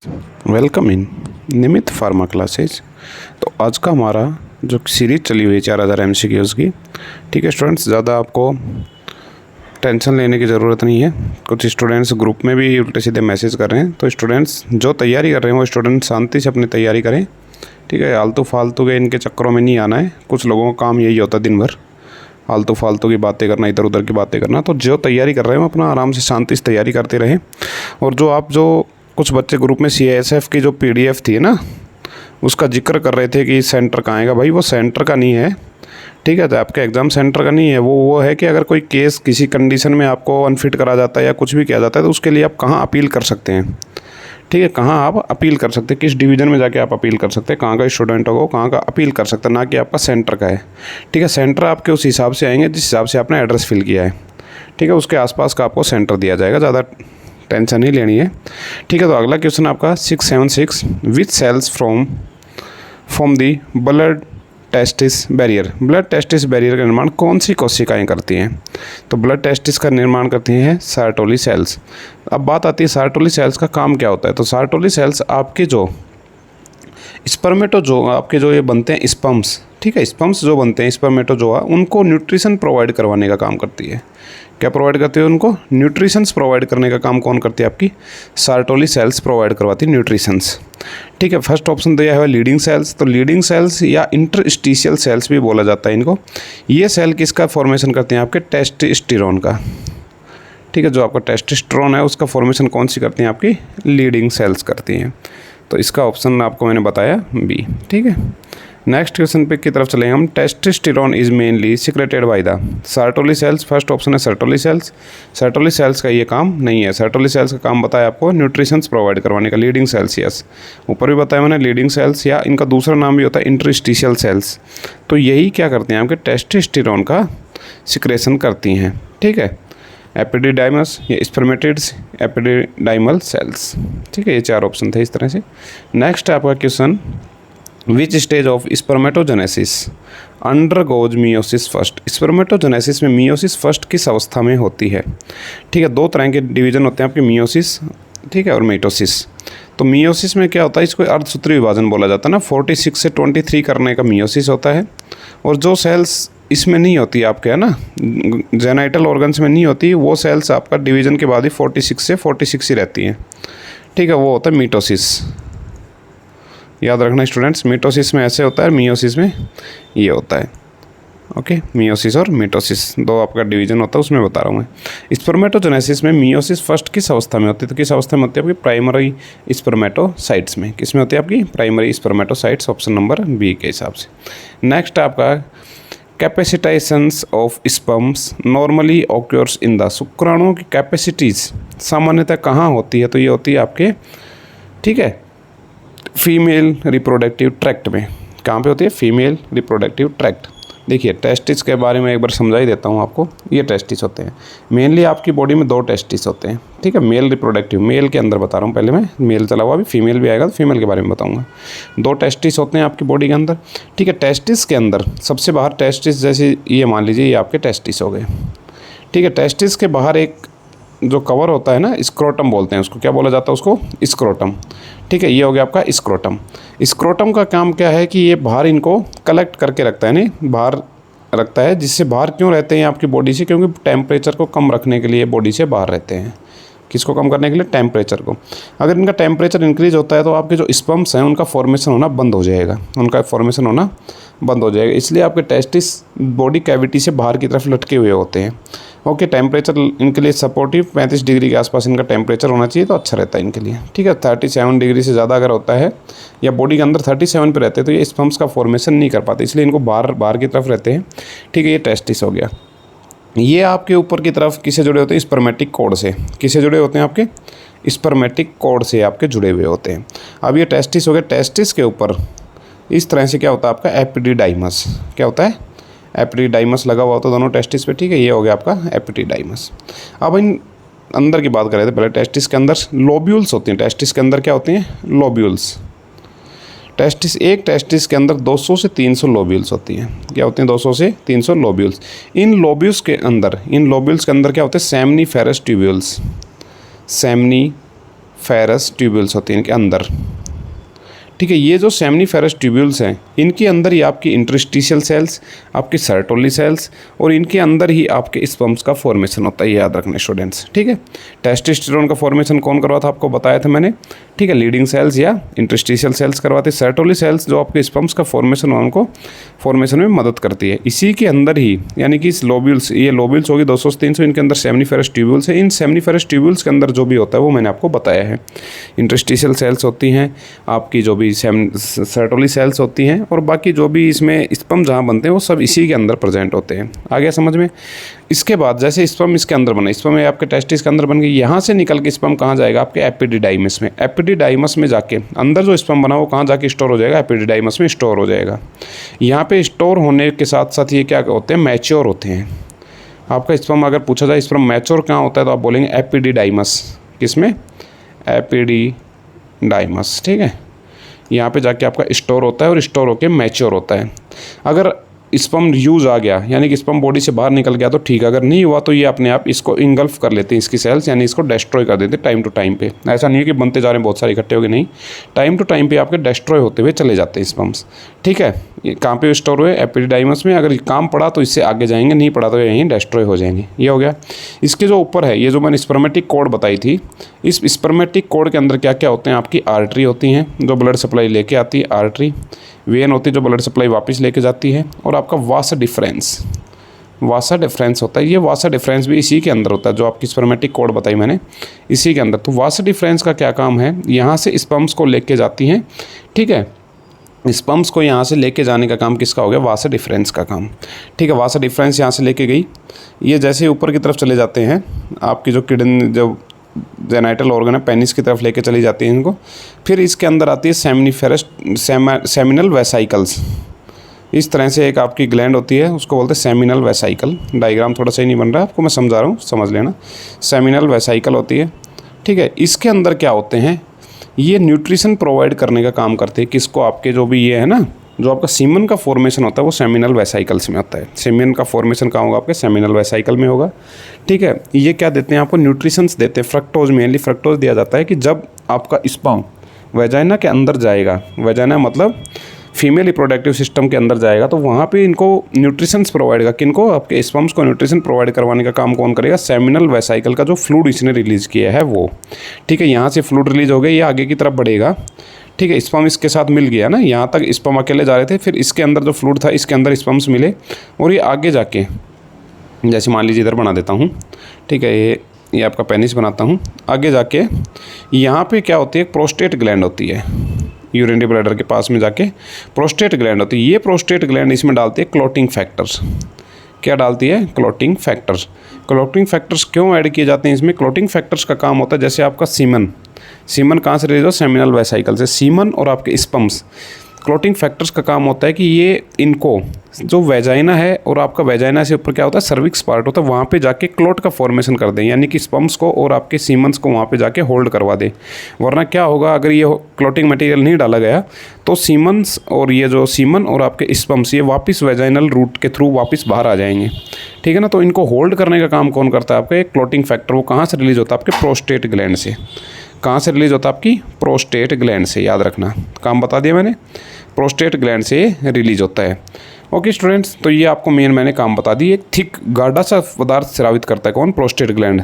Welcome in Nimit pharma classes. तो आज का हमारा जो सीरीज चली हुई है 4000 MCQs की, ठीक है स्टूडेंट्स, ज़्यादा आपको टेंशन लेने की ज़रूरत नहीं है। कुछ स्टूडेंट्स ग्रुप में भी उल्टे सीधे मैसेज कर रहे हैं, तो स्टूडेंट्स जो तैयारी कर रहे हैं वो स्टूडेंट शांति से अपनी तैयारी करें, ठीक है। आलतू फालतू के इनके चक्करों में नहीं आना है। कुछ लोगों का काम यही होता है दिन भर आलतू फालतू की बातें करना, इधर उधर की बातें करना। तो जो तैयारी कर रहे हैं वो अपना आराम से शांति से तैयारी करते रहें। और जो कुछ बच्चे ग्रुप में CSF की जो PDF थी ना, उसका जिक्र कर रहे थे कि सेंटर कहाँ आएगा, भाई वो सेंटर का नहीं है, ठीक है। तो आपके एग्ज़ाम सेंटर का नहीं है, वो है कि अगर कोई केस किसी कंडीशन में आपको अनफिट करा जाता है या कुछ भी किया जाता है तो उसके लिए आप कहाँ अपील कर सकते हैं, ठीक है। कहाँ आप अपील कर सकते हैं, किस डिवीज़न में जाके आप अपील कर सकते हैं, कहाँ का स्टूडेंट होगा कहाँ का अपील कर सकते हैं, ना कि आपका सेंटर का है, ठीक है। सेंटर आपके उस हिसाब से आएंगे जिस हिसाब से आपने एड्रेस फिल किया है, ठीक है। उसके आसपास का आपको सेंटर दिया जाएगा, ज़्यादा टेंशन नहीं लेनी है, ठीक है। तो अगला क्वेश्चन आपका 676, which cells from the blood testis barrier. Blood testis barrier का निर्माण कौन सी कोशिकाएं करती हैं? तो ब्लड टेस्टिस का निर्माण करती हैं सार्टोली सेल्स। अब बात आती है सार्टोली सेल्स का काम क्या होता है। तो सार्टोली सेल्स आपके जो आपके जो ये बनते हैं स्पर्म्स, ठीक है, स्पर्म्स जो बनते हैं स्पर्मेटोजोआ, उनको न्यूट्रिशन प्रोवाइड करवाने का काम करती है। क्या प्रोवाइड करती है? उनको न्यूट्रिशंस प्रोवाइड करने का काम कौन करती है? आपकी सार्टोली सेल्स प्रोवाइड करवाती है न्यूट्रिशंस, ठीक है। फर्स्ट ऑप्शन दिया है लीडिंग सेल्स। तो लीडिंग सेल्स या इंटरस्टिशियल सेल्स भी बोला जाता है इनको। ये सेल किसका फॉर्मेशन करते हैं? आपके टेस्टोस्टेरोन का, ठीक है। जो आपका टेस्टोस्टेरोन है उसका फॉर्मेशन कौन सी करती हैं? आपकी लीडिंग सेल्स करती हैं। तो इसका ऑप्शन आपको मैंने बताया बी, ठीक है। नेक्स्ट क्वेश्चन पे की तरफ चलेंगे हम। Testosterone is mainly secreted by the Sertoli cells. First option है सर्टोली सेल्स। सर्टोली सेल्स का ये काम नहीं है। सर्टोली सेल्स का काम बताया आपको न्यूट्रिशंस प्रोवाइड करवाने का। लीडिंग सेल्स, यस, ऊपर भी बताया मैंने लीडिंग सेल्स, या इनका दूसरा नाम भी होता है इंटरस्टिशियल सेल्स। तो यही क्या करते हैं? आपके टेस्टोस्टेरोन का सिक्रेशन करती हैं, ठीक है। एपिडिडाइमस या स्पर्मेटिड्स, एपिडिडाइमल सेल्स, ठीक है। ये चार ऑप्शन थे इस तरह से। नेक्स्ट आपका question, which stage of spermatogenesis undergoes meiosis first. Spermatogenesis में मियोसिस फर्स्ट किस अवस्था में होती है? ठीक है, दो तरह के डिवीजन होते हैं आपके, मियोसिस, ठीक है, और मिटोसिस। तो मियोसिस में क्या होता है? इसको अर्धसूत्री विभाजन बोला जाता है ना। 46 से 23 करने का मियोसिस होता है। और जो सेल्स इसमें नहीं होती आपके, है ना, जेनाइटल ऑर्गन्स में नहीं होती, वो सेल्स आपका डिवीजन के बाद ही 46 से 46 ही रहती हैं, ठीक है। वो होता है मिटोसिस। याद रखना स्टूडेंट्स, मिटोसिस में ऐसे होता है, मियोसिस में ये होता है, ओके। मियोसिस और मिटोसिस दो आपका डिवीजन होता है, उसमें बता रहा हूँ मैं। स्पर्मेटोजेनेसिस में मियोसिस फर्स्ट किस अवस्था में होती है? तो किस अवस्था में होती है? आपकी प्राइमरी स्पर्मेटोसाइट्स में। किस में होती है? आपकी primary spermatocytes, option number B के हिसाब से। नेक्स्ट आपका capacitations of sperms normally occurs in the. शुक्राणुओं की कैपेसिटीज़ सामान्यतः कहाँ होती है? तो ये होती है आपके, ठीक है, फीमेल रिप्रोडक्टिव ट्रैक्ट में। कहाँ पे होती है? Female reproductive tract. देखिए टेस्टिस के बारे में एक बार समझा ही देता हूँ आपको। ये टेस्टिस होते हैं, मेनली आपकी बॉडी में दो टेस्टिस होते हैं, ठीक है। मेल रिप्रोडक्टिव, मेल के अंदर बता रहा हूँ, पहले मैं मेल चला हुआ, अभी फीमेल भी आएगा तो फीमेल के बारे में बताऊँगा। दो टेस्टिस होते हैं आपकी बॉडी के अंदर, ठीक है। टेस्टिस के अंदर सबसे बाहर टेस्टिस, जैसे ये मान लीजिए ये आपके टेस्टिस हो गए, ठीक है। टेस्टिस के बाहर एक जो कवर होता है ना, स्क्रोटम बोलते हैं उसको। क्या बोला जाता है उसको? स्क्रोटम, ठीक है। ये हो गया आपका स्क्रोटम। स्क्रोटम का काम क्या है कि ये बाहर इनको कलेक्ट करके रखता है, नहीं बाहर रखता है। जिससे बाहर क्यों रहते हैं आपकी बॉडी से? क्योंकि टेम्परेचर को कम रखने के लिए बॉडी से बाहर रहते हैं। किसको कम करने के लिए? टेम्परेचर को। अगर इनका टेम्परेचर इंक्रीज होता है तो आपके जो स्पर्म्स हैं उनका फॉर्मेशन होना बंद हो जाएगा, उनका फॉर्मेशन होना बंद हो जाएगा। इसलिए आपके टेस्टिस बॉडी कैविटी से बाहर की तरफ लटके हुए होते हैं, ओके। टेम्परेचर इनके लिए सपोर्टिव 35 डिग्री के आसपास इनका टेम्परेचर होना चाहिए, तो अच्छा रहता है इनके लिए, ठीक है। 37 डिग्री से ज़्यादा अगर होता है या बॉडी के अंदर 37 पे रहते हैं तो ये स्पर्म्स का फॉर्मेशन नहीं कर पाते, इसलिए इनको बाहर की तरफ रहते हैं, ठीक है। ये टेस्टिस हो गया। ये आपके ऊपर की तरफ किससे जुड़े होते हैं? स्पर्मेटिक कोड से। किससे जुड़े होते हैं? आपके स्पर्मेटिक कोड से आपके जुड़े हुए होते हैं। अब ये टेस्टिस हो गया। टेस्टिस के ऊपर इस तरह से क्या होता है? आपका एपिडिडाइमस। क्या होता है? एपिडिडाइमस लगा हुआ होता है दोनों टेस्टिस पे, ठीक है। ये हो गया आपका एपिडिडाइमस। अब इन अंदर की बात करें तो पहले टेस्टिस के अंदर लोब्यूल्स होती हैं। टेस्टिस के अंदर क्या होती हैं? लोब्यूल्स। एक टेस्टिस के अंदर 200 से 300 लोब्यूल्स होती हैं। क्या होती हैं? 200 से 300 लोब्यूल्स। इन लोब्यूल्स के अंदर क्या होते हैं? Seminiferous tubules. फेरस ट्यूब्यूल्स होती हैं इनके अंदर, ठीक है। ये जो सेमनीफेरस ट्यूब्यूल्स हैं इनके अंदर ही आपकी इंटरस्टिशियल सेल्स, आपकी सर्टोली सेल्स और इनके अंदर ही आपके स्पर्म्स का फॉर्मेशन होता है, ये याद रखना स्टूडेंट्स, ठीक है। टेस्टोस्टेरोन का फॉर्मेशन कौन करवाता आपको बताया था मैंने, ठीक है। लीडिंग सेल्स या इंटरस्टिशियल सेल्स करवाते। सर्टोली सेल्स जो आपके स्पर्म्स का फॉर्मेशन हो उनको फॉर्मेशन में मदद करती है। इसी के अंदर ही यानी कि इस लोब्यूल्स, ये लोब्यूल्स होगी 200 से 300, इनके अंदर सेमनीफेरस ट्यूब्यूल्स है। इन सेमनीफेरस ट्यूब्यूल्स के अंदर जो भी होता है वो मैंने आपको बताया है। इंटरस्टिशियल सेल्स होती हैं आपकी, जो भी सर्टोली सेल्स होती हैं, और बाकी जो भी इसमें स्पर्म जहाँ बनते हैं वो सब इसी के अंदर प्रेजेंट होते हैं। आ गया समझ में। इसके बाद जैसे स्पर्म इसके अंदर बने, स्पर्म आपके टेस्टिस के अंदर बन गई, यहाँ से निकल के स्पर्म कहाँ जाएगा आपके एपिडिडाइमस में। एपिडिडाइमस में जाके अंदर जो स्पर्म बना वो कहाँ जाके स्टोर हो जाएगा, एपिडिडाइमस में स्टोर हो जाएगा। यहाँ पे स्टोर होने के साथ साथ ये क्या होते हैं, मैच्योर होते हैं। आपका स्पर्म अगर पूछा जाए स्पर्म मैच्योर कहाँ होता है तो आप बोलेंगे एपिडिडाइमस। किसमें, एपिडिडाइमस, ठीक है। यहाँ पे जाके आपका स्टोर होता है और स्टोर होके मैच्योर होता है। अगर स्पर्म यूज़ आ गया यानी कि स्पर्म बॉडी से बाहर निकल गया तो ठीक है, अगर नहीं हुआ तो ये अपने आप इसको इंगल्फ कर लेते हैं इसकी सेल्स, यानी इसको डिस्ट्रॉय कर देते हैं टाइम टू टाइम पे। ऐसा नहीं है कि बनते जा रहे हैं बहुत सारे इकट्ठे हो गए, नहीं, टाइम टू टाइम पे आपके डिस्ट्रॉय होते हुए चले जाते हैं स्पर्म्स, ठीक है। ये कहाँ पे स्टोर हुए, एपिडिडाइमस में। अगर काम पड़ा तो इससे आगे जाएंगे, नहीं पड़ा तो यहीं डिस्ट्रॉय हो जाएंगे। ये हो गया। इसके जो ऊपर है, ये जो मैंने स्पर्मेटिक कोड बताई थी, इस स्पर्मेटिक कोड के अंदर क्या क्या होते हैं, आपकी आर्टरी होती हैं जो ब्लड सप्लाई लेके आती है, आर्टरी, वेन होती है जो ब्लड सप्लाई वापस लेके जाती है, और आपका वासा डिफरेंस, वासा डिफरेंस होता है। ये वासा डिफरेंस भी इसी के अंदर होता है जो आपकी स्पर्मेटिक कोड बताई मैंने, इसी के अंदर। तो वासा डिफरेंस का क्या काम है, यहाँ से स्पर्म्स को लेके जाती हैं, ठीक है। स्पर्म्स को यहाँ से लेके जाने का काम किसका हो गया, वासा डिफरेंस का काम, ठीक है। वासा डिफरेंस यहाँ से लेके गई, ये जैसे ऊपर की तरफ चले जाते हैं आपकी जो किडनी, जो जेनाइटल ऑर्गन है, पेनिस की तरफ लेके चली जाती है इनको। फिर इसके अंदर आती है सेमनीफेरस, सेमिनल वेसाइकल्स। इस तरह से एक आपकी ग्लैंड होती है, उसको बोलते हैं सेमिनल वेसाइकल। डायग्राम थोड़ा सही नहीं बन रहा है आपको, मैं समझा रहा हूँ, समझ लेना। सेमिनल वेसाइकल होती है, ठीक है। इसके अंदर क्या होते हैं, ये न्यूट्रिशन प्रोवाइड करने का काम करते हैं किसको, आपके जो भी ये है ना, जो आपका सीमन का फॉर्मेशन होता है वो सेमिनल वेसाइकल्स में होता है। सीमन का फॉर्मेशन कहाँ होगा, आपके सेमिनल वेसाइकल में होगा, ठीक है। ये क्या देते हैं आपको, न्यूट्रिशंस देते हैं। फ्रक्टोज, मेनली फ्रक्टोज दिया जाता है कि जब आपका स्पर्म वेजाइना के अंदर जाएगा, वेजाइना मतलब फीमेल रिप्रोडक्टिव सिस्टम के अंदर जाएगा, तो वहाँ पे इनको न्यूट्रिशंस प्रोवाइड कर, किनको, आपके स्पर्म्स को न्यूट्रिशन प्रोवाइड करवाने का काम कौन करेगा, सेमिनल वेसाइकल का जो फ्लूइड इसने रिलीज़ किया है वो, ठीक है। यहाँ से फ्लूइड रिलीज हो गया, ये आगे की तरफ बढ़ेगा, ठीक है। स्पर्म इसके साथ मिल गया ना, यहाँ तक स्पर्म अकेले जा रहे थे, फिर इसके अंदर जो फ्लूइड था इसके अंदर स्पर्म्स मिले, और ये आगे जाके, जैसे मान लीजिए इधर बना देता हूँ, ठीक है, ये आपका पेनिस बनाता हूँ, आगे जाके यहाँ पे क्या होती है, प्रोस्टेट ग्लैंड होती है, यूरिनरी ब्लैडर के पास में जाके प्रोस्टेट ग्लैंड होती है। ये प्रोस्टेट ग्लैंड इसमें डालती है क्लॉटिंग फैक्टर्स। क्या डालती है, क्लॉटिंग फैक्टर्स। क्लॉटिंग फैक्टर्स क्यों ऐड किए जाते हैं इसमें, क्लॉटिंग फैक्टर्स का काम होता है जैसे आपका सीमन, सीमन कहाँ से रिलीज हो, सेमिनल वेसाइकल से। सीमन और आपके स्पर्म्स, क्लॉटिंग फैक्टर्स का काम होता है कि ये इनको, जो वेजाइना है और आपका वेजाइना से ऊपर क्या होता है, सर्विक्स पार्ट होता है, वहाँ पे जाके क्लॉट का फॉर्मेशन कर दें, यानी कि स्पर्म्स को और आपके सीमन्स को वहाँ पे जाके होल्ड करवा दे। वरना क्या होगा, अगर ये क्लॉटिंग मटेरियल नहीं डाला गया तो सीमन्स और ये जो सीमन और आपके स्पर्म्स ये वापस वेजाइनल रूट के थ्रू वापस बाहर आ जाएंगे, ठीक है ना। तो इनको होल्ड करने का काम कौन करता है, आपका एक क्लॉटिंग फैक्टर। वो कहाँ से रिलीज होता है, आपके प्रोस्टेट ग्लैंड से। कहाँ से रिलीज होता है, आपकी प्रोस्टेट ग्लैंड से, याद रखना, काम बता दिया मैंने, प्रोस्टेट ग्लैंड से रिलीज होता है। ओके स्टूडेंट्स, तो ये आपको मेन मैंने काम बता दी। एक थिक गाढ़ा सा पदार्थ स्रावित करता है कौन, प्रोस्टेट ग्लैंड,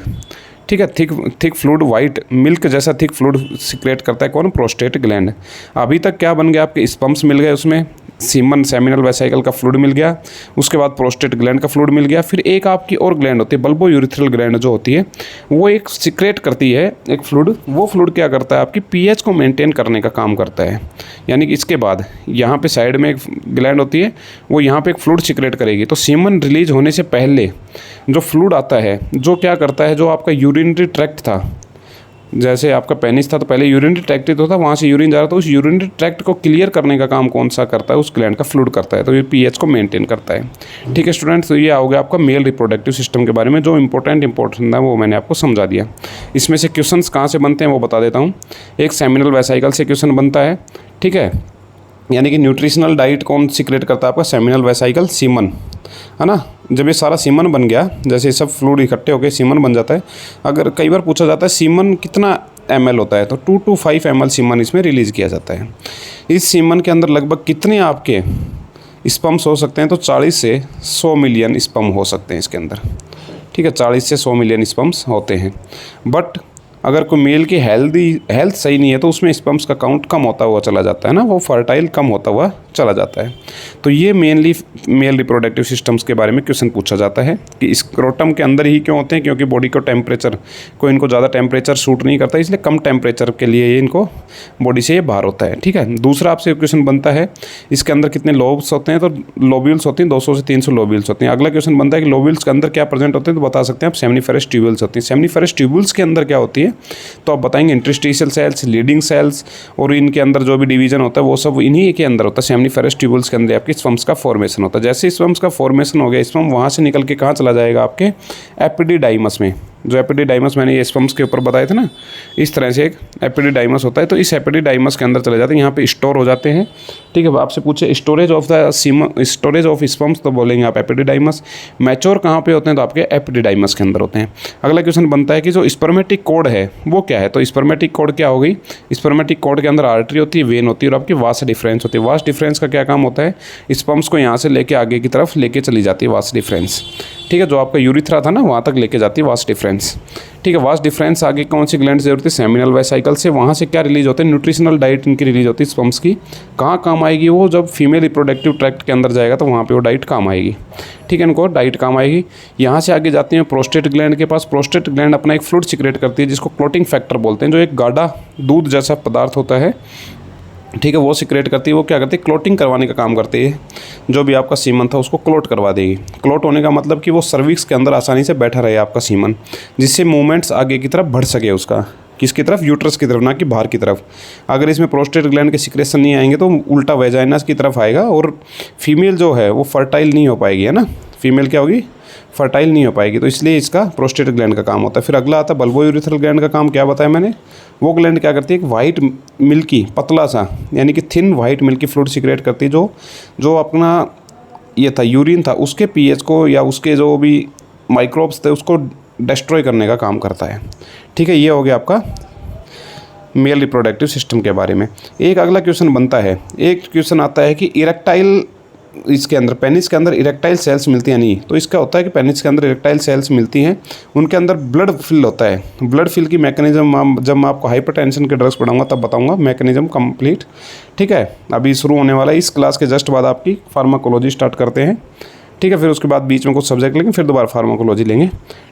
ठीक है। थिक फ्लूइड, वाइट मिल्क जैसा थिक फ्लूइड सिक्रेट करता है कौन, प्रोस्टेट ग्लैंड। अभी तक क्या बन गया, आपके स्पर्म्स मिल गए, उसमें सीमन सेमिनल वेसाइकल का फ्लूइड मिल गया, उसके बाद प्रोस्टेट ग्लैंड का फ्लूइड मिल गया। फिर एक आपकी और ग्लैंड होती है, बल्बो यूरिथ्रल ग्लैंड जो होती है, वो एक सिक्रेट करती है एक फ्लूइड। वो फ्लूइड क्या करता है, आपकी पीएच को मेंटेन करने का काम करता है। यानी कि इसके बाद यहाँ पे साइड में एक ग्लैंड होती है, वो यहाँ पे एक फ्लूइड सिक्रेट करेगी। तो सीमन रिलीज होने से पहले जो फ्लूइड आता है, जो क्या करता है, जो आपका यूरिनरी ट्रैक्ट था, जैसे आपका पेनिस था तो पहले यूरिनरी ट्रैक्ट ही तो था, वहाँ से यूरिन जा रहा था, उस यूरिनरी ट्रैक्ट को क्लियर करने का काम कौन सा करता है, उस ग्लैंड का फ्लूइड करता है। तो ये पीएच को मेंटेन करता है, ठीक है स्टूडेंट्स। तो ये आ गया आपका मेल रिप्रोडक्टिव सिस्टम के बारे में, जो इंपॉर्टेंट है वो मैंने आपको समझा दिया। इसमें से क्वेश्चंस कहाँ से बनते हैं वो बता देता हूँ। एक सेमिनल वेसाइकल से क्वेश्चन बनता है, ठीक है, यानी कि न्यूट्रिशनल डाइट कौन सिक्रेट करता है, आपका सेमिनल वेसाइकल, सीमन, है ना। जब ये सारा सीमन बन गया, जैसे सब फ्लूइड इकट्ठे होकर सीमन बन जाता है। अगर कई बार पूछा जाता है सीमन कितना ml होता है, तो 2 to 5 ml सीमन इसमें रिलीज़ किया जाता है। इस सीमन के अंदर लगभग कितने आपके स्पर्म्स हो सकते हैं, तो 40 से 100 मिलियन स्पर्म हो सकते हैं इसके अंदर, ठीक है। 40 से 100 मिलियन स्पर्म्स होते हैं। बट अगर कोई मेल की हेल्थ सही नहीं है तो उसमें स्पर्म्स का काउंट कम होता हुआ चला जाता है ना, वो फर्टाइल कम होता हुआ चला जाता है। तो ये मेनली मेल रिप्रोडक्टिव सिस्टम्स के बारे में क्वेश्चन पूछा जाता है कि स्क्रोटम के अंदर ही क्यों होते हैं, क्योंकि बॉडी को टेम्परेचर को इनको ज़्यादा टेम्परेचर सूट नहीं करता, इसलिए कम टेम्परेचर के लिए ये इनको बॉडी से ये बाहर होता है, ठीक है। दूसरा आपसे क्वेश्चन बनता है इसके अंदर कितने लोब्स होते हैं, तो लोब्यूल्स होती हैं 200 से 300 लोब्यूल्स होती हैं। अगला क्वेश्चन बनता है कि लोब्यूल्स के अंदर क्या प्रेजेंट होते हैं, तो बता सकते हैं आप सेमिनिफेरस ट्यूबुल्स होती हैं। सेमिनिफेरस ट्यूबुल्स के अंदर क्या होती है, तो आप बताएंगे इंटरस्टिशियल सेल्स, लीडिंग सेल्स, और इनके अंदर जो भी डिवीजन होता है वो सब इन्हीं के अंदर होता है। सेमिनिफेरस ट्यूबुल्स के अंदर आपकी स्पर्म्स का फॉर्मेशन होता है। जैसे स्पर्म्स का फॉर्मेशन हो गया, स्पर्म वहाँ से निकल के कहाँ चला जाएगा, आपके एपिडिडाइमस में। जो एपिडिडाइमस मैंने ये स्पर्म्स के ऊपर बताए थे ना, इस तरह से एक एपिडिडाइमस होता है, तो इस एपिडिडाइमस के अंदर चले जाते हैं, यहाँ पे स्टोर हो जाते हैं, ठीक है। आपसे पूछे storage of the storage of sperms, तो बोलेंगे आप एपिडिडाइमस। मैच्योर कहाँ पे होते हैं, तो आपके एपिडिडाइमस के अंदर होते हैं। अगला क्वेश्चन बनता है कि जो स्पर्मेटिक कोड है वो क्या है, तो स्पर्मेटिक कोड क्या हो गई, स्पर्मेटिक कोड के अंदर आर्टरी होती है, वेन होती है, और आपकी वास डिफरेंस होती है। वास डिफरेंस का क्या काम होता है, स्पर्म्स को यहाँ से लेके आगे की तरफ लेके चली जाती है वास डिफरेंस, ठीक है। जो आपका यूरिथ्रा था ना, वहाँ तक लेके जाती है वास डिफरेंस, ठीक है। वास डिफरेंस आगे कौन सी ग्लैंड से होती है, सेमिनल वेसाइकल से। वहाँ से क्या रिलीज होते हैं, न्यूट्रिशनल डाइट इनकी रिलीज होती है स्पर्म्स की। कहाँ काम आएगी वो, जब फीमेल रिप्रोडक्टिव ट्रैक्ट के अंदर जाएगा तो वहाँ पे वो डाइट काम आएगी, ठीक है। इनको डाइट काम आएगी। यहाँ से आगे जाती हैं प्रोस्टेट ग्लैंड के पास। प्रोस्टेट ग्लैंड अपना एक फ्लूइड सिक्रेट करती है जिसको क्लोटिंग फैक्टर बोलते हैं, जो एक गाढ़ा दूध जैसा पदार्थ होता है, ठीक है। वो सिक्रेट करती है, वो क्या करती है, क्लोटिंग करवाने का काम करती है। जो भी आपका सीमन था उसको क्लोट करवा देगी। क्लोट होने का मतलब कि वो सर्विक्स के अंदर आसानी से बैठा रहे आपका सीमन, जिससे मूवमेंट्स आगे की तरफ बढ़ सके उसका, किसकी तरफ, यूट्रस की तरफ, ना कि बाहर की तरफ। अगर इसमें प्रोस्टेट ग्लैंड के सिक्रेशन नहीं आएंगे तो उल्टा वेजाइनस की तरफ आएगा, और फीमेल जो है वो फर्टाइल नहीं हो पाएगी, है ना। फीमेल क्या होगी, फर्टाइल नहीं हो पाएगी, तो इसलिए इसका प्रोस्टेट ग्लैंड का काम होता है। फिर अगला आता है बल्बोयूरेथ्रल ग्लैंड का काम। क्या बताया मैंने, वो ग्लैंड क्या करती है, एक वाइट मिल्की पतला सा, यानी कि thin white milky fluid secrete करती है, जो अपना ये था यूरिन था उसके पीएच को या उसके जो भी माइक्रोब्स थे उसको डिस्ट्रॉय करने का काम करता है, ठीक है। ये हो गया आपका मेल रिप्रोडक्टिव सिस्टम के बारे में। एक अगला क्वेश्चन बनता है, एक क्वेश्चन आता है कि इरेक्टाइल, इसके अंदर पेनिस के अंदर इरेक्टाइल सेल्स मिलती हैं नहीं, तो इसका होता है कि पेनिस के अंदर इरेक्टाइल सेल्स मिलती हैं, उनके अंदर ब्लड फिल होता है। ब्लड फिल की मैकेनिज्म जब मैं आपको हाइपरटेंशन के ड्रग्स पढ़ाऊंगा तब बताऊंगा मैकेनिज्म कंप्लीट, ठीक है। अभी शुरू होने वाला है, इस क्लास के जस्ट बाद आपकी फार्माकोलॉजी स्टार्ट करते हैं, ठीक है। फिर उसके बाद बीच में कुछ सब्जेक्ट लेंगे, फिर दोबारा फार्माकोलॉजी लेंगे,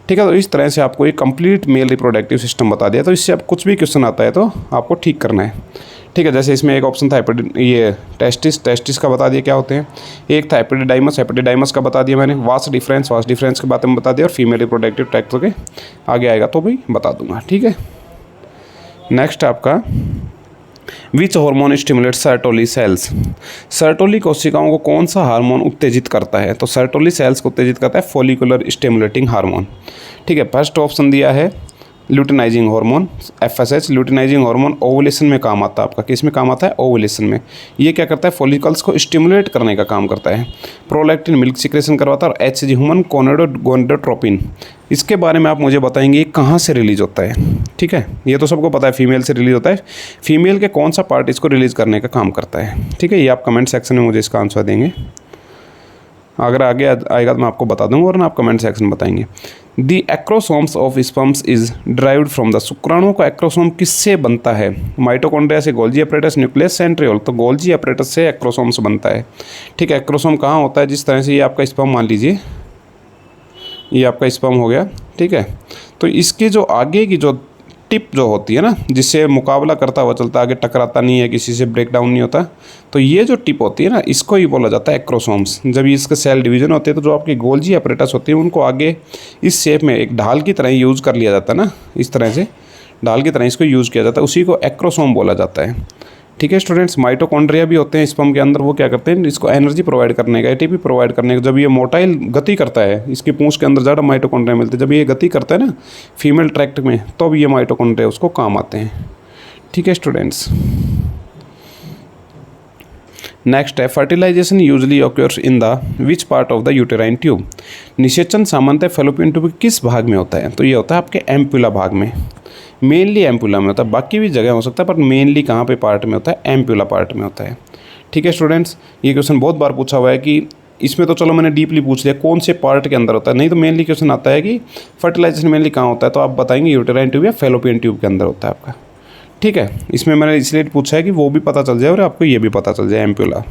ठीक है। तो इस तरह से आपको एक कंप्लीट मेल रिप्रोडक्टिव सिस्टम बता दिया। तो इससे अब कुछ भी क्वेश्चन आता है तो आपको ठीक करना है, ठीक है। जैसे इसमें एक ऑप्शन था ये टेस्टिस का बता दिया क्या होते हैं, एक था एपिडिडाइमस का बता दिया मैंने, वास डिफरेंस के बारे में बता दिया, और फीमेल रिप्रोडक्टिव ट्रैक्ट के आगे आएगा तो भी बता दूंगा, ठीक है। नेक्स्ट आपका which hormone stimulate Sertoli cells, Sertoli कोशिकाओं को कौन सा हार्मोन उत्तेजित करता है, तो सर्टोली सेल्स को उत्तेजित करता है फोलिकुलर स्टिमुलेटिंग हार्मोन, ठीक है। फर्स्ट ऑप्शन दिया है luteinizing hormone, FSH। Luteinizing hormone ovulation में काम आता है आपका, किस में काम आता है, ओवुलेशन में। ये क्या करता है, फॉलिकल्स को स्टिमुलेट करने का काम करता है। प्रोलैक्टिन मिल्क सिक्रेशन करवाता है, और HCG ह्यूमन गोनेडोट्रोपिन, इसके बारे में आप मुझे बताएंगे कहाँ से रिलीज होता है, ठीक है। ये तो सबको पता है फीमेल से रिलीज होता है, फीमेल के कौन सा पार्ट इसको रिलीज करने का काम करता है, ठीक है। ये आप कमेंट सेक्शन में मुझे इसका आंसर देंगे, अगर आगे आएगा तो मैं आपको बता दूंगा, और आप कमेंट सेक्शन में बताएंगे। The acrosomes of sperms is derived from the, शुक्राणुओं का एक्रोसोम किससे बनता है, माइटोकॉन्ड्रिया से, गोल्जी अपरेटस, न्यूक्लियस, सेंट्रियोल, तो गोल्जी अपरेटस से एक्रोसोम्स बनता है, ठीक है। एक्रोसोम कहाँ होता है, जिस तरह से ये आपका स्पर्म, मान लीजिए ये आपका स्पर्म हो गया, ठीक है। तो इसके जो आगे की जो टिप जो होती है ना, जिससे मुकाबला करता हुआ चलता है, आगे टकराता नहीं है, किसी से ब्रेक डाउन नहीं होता, तो ये जो टिप होती है ना, इसको ही बोला जाता है एक्रोसोम्स। जब इसके सेल डिवीजन होते हैं तो जो आपकी गोल्जी अपरेटस होती है उनको आगे इस शेप में एक ढाल की तरह यूज़ कर लिया जाता है ना, इस तरह से ढाल की तरह इसको यूज़ किया जाता है, उसी को एक्रोसोम बोला जाता है, ठीक है स्टूडेंट्स। माइटोकॉन्ड्रिया भी होते हैं स्पर्म के अंदर, वो क्या करते हैं, इसको एनर्जी प्रोवाइड करने का, ATP प्रोवाइड करने का। जब ये मोटाइल गति करता है, इसकी पूंछ के अंदर ज़्यादा माइटोकॉन्ड्रिया मिलते हैं, जब ये गति करता है ना फीमेल ट्रैक्ट में, तो ये माइटोकॉन्ड्रिया उसको काम आते हैं, ठीक है स्टूडेंट्स। नेक्स्ट है fertilization usually occurs in the which part of the uterine tube, निषेचन सामान्यतः फैलोपियन ट्यूब के किस भाग में होता है, तो ये होता है आपके एम्पुला भाग में। मेनली एम्पुला में होता है, बाकी भी जगह हो सकता है पर मेनली कहाँ पे पार्ट में होता है, एम्पुला पार्ट में होता है। ठीक है स्टूडेंट्स, ये क्वेश्चन बहुत बार पूछा हुआ है कि इसमें तो चलो मैंने डीपली पूछ लिया कौन से पार्ट के अंदर होता है, नहीं तो मेनली क्वेश्चन आता है कि फर्टिलाइजेशन मेनली कहाँ होता है, तो आप बताएंगे यूटेराइन ट्यूब या फेलोपियन ट्यूब के अंदर होता है आपका। ठीक है, इसमें मैंने इसलिए पूछा है कि वो भी पता चल जाए और आपको ये भी पता चल जाए एम्पुला,